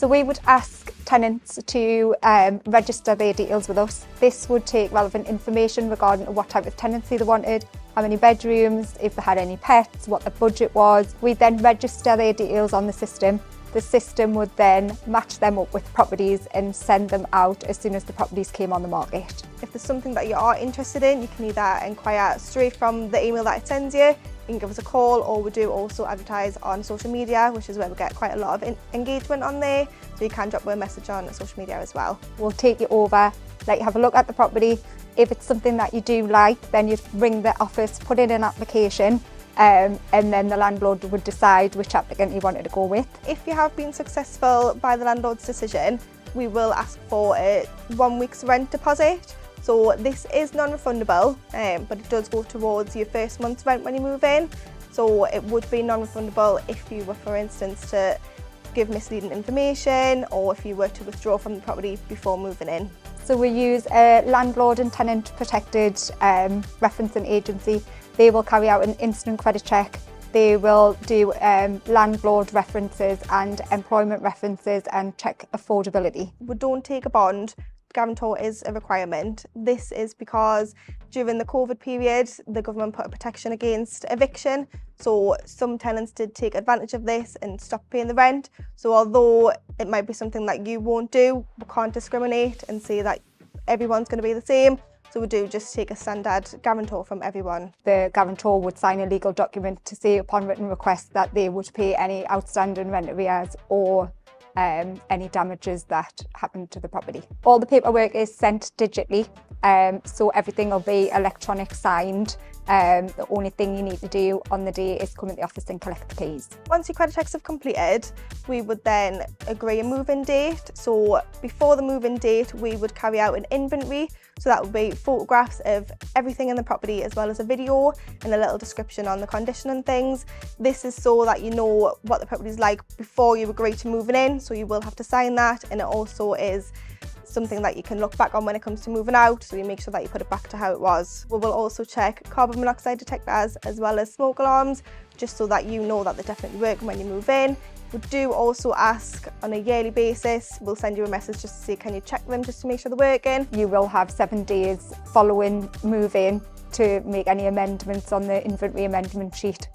So we would ask tenants to register their details with us. This would take relevant information regarding what type of tenancy they wanted, how many bedrooms, if they had any pets, what the budget was. We then register their details on the system. The system would then match them up with properties and send them out as soon as the properties came on the market. If there's something that you are interested in, you can either inquire straight from the email that it sends you, you can give us a call, or we do also advertise on social media, which is where we get quite a lot of engagement on there, so you can drop a message on social media as well. We'll take you over, let you have a look at the property. If it's something that you do like, then you'd ring the office, put in an application, and then the landlord would decide which applicant he wanted to go with. If you have been successful by the landlord's decision, we will ask for a 1 week's rent deposit. So this is non-refundable, but it does go towards your first month's rent when you move in. So it would be non-refundable if you were, for instance, to give misleading information, or if you were to withdraw from the property before moving in. So we use a landlord and tenant protected referencing agency. They will carry out an instant credit check. They will do landlord references and employment references and check affordability. We don't take a bond. Guarantor is a requirement. This is because during the COVID period, the government put a protection against eviction. So some tenants did take advantage of this and stop paying the rent. So although it might be something that you won't do, we can't discriminate and say that everyone's going to be the same. So we do just take a standard guarantor from everyone. The guarantor would sign a legal document to say upon written request that they would pay any outstanding rent arrears or any damages that happened to the property. All the paperwork is sent digitally, so everything will be electronic signed. The only thing you need to do on the day is come into the office and collect the keys. Once your credit checks have completed, we would then agree a move-in date. So before the move-in date, we would carry out an inventory. So that would be photographs of everything in the property, as well as a video and a little description on the condition and things. This is so that you know what the property is like before you agree to moving in. So you will have to sign that, and it also is something that you can look back on when it comes to moving out, so you make sure that you put it back to how it was. We will also check carbon monoxide detectors as well as smoke alarms, just so that you know that they're definitely working when you move in. We do also ask on a yearly basis. We'll send you a message just to say, can you check them, just to make sure they're working. You will have 7 days following move-in to make any amendments on the inventory amendment sheet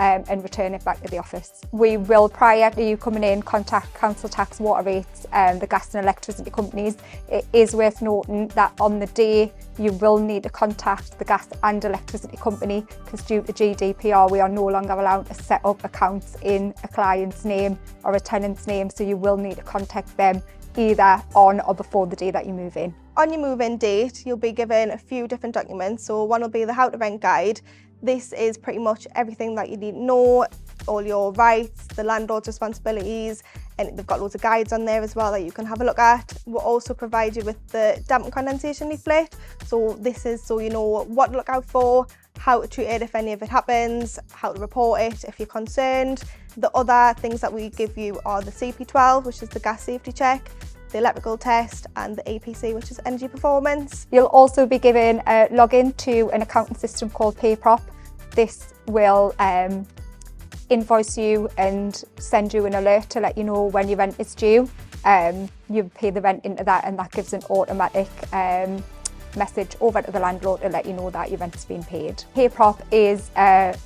and return it back to the office. We will, prior to you coming in, contact council tax, water rates and the gas and electricity companies. It is worth noting that on the day you will need to contact the gas and electricity company, because due to GDPR we are no longer allowed to set up accounts in a client's name or a tenant's name, so you will need to contact them either on or before the day that you move in. On your move-in date, you'll be given a few different documents. So one will be the How to Rent guide. This is pretty much everything that you need to know, all your rights, the landlord's responsibilities, and they've got loads of guides on there as well that you can have a look at. We'll also provide you with the damp and condensation leaflet. So this is so you know what to look out for, how to treat it if any of it happens, how to report it if you're concerned. The other things that we give you are the CP12, which is the gas safety check, the electrical test, and the APC, which is energy performance. You'll also be given a login to an accounting system called PayProp. This will invoice you and send you an alert to let you know when your rent is due. You pay the rent into that, and that gives an automatic message over to the landlord to let you know that your rent's been paid. PayProp is a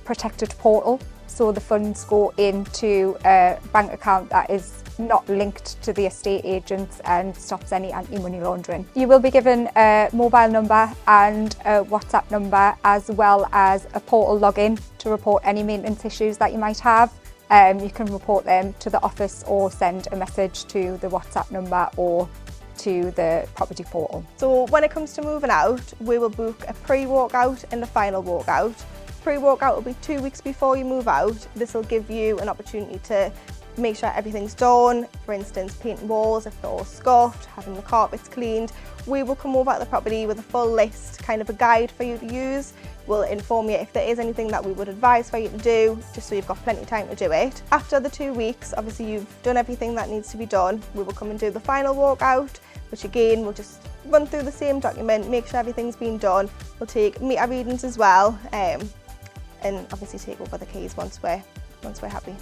protected portal, so the funds go into a bank account that is not linked to the estate agents and stops any anti-money laundering. You will be given a mobile number and a WhatsApp number, as well as a portal login to report any maintenance issues that you might have. You can report them to the office or send a message to the WhatsApp number or to the property portal. So when it comes to moving out, we will book a pre-walkout and a final walkout. Pre-walkout will be 2 weeks before you move out. This will give you an opportunity to make sure everything's done. For instance, painting walls if they're all scuffed, having the carpets cleaned. We will come over to the property with a full list, kind of a guide for you to use. We'll inform you if there is anything that we would advise for you to do, just so you've got plenty of time to do it. After the 2 weeks, obviously you've done everything that needs to be done. We will come and do the final walkout, which again, we'll just run through the same document, make sure everything's been done. We'll take meter readings as well, and obviously take over the keys once we're happy.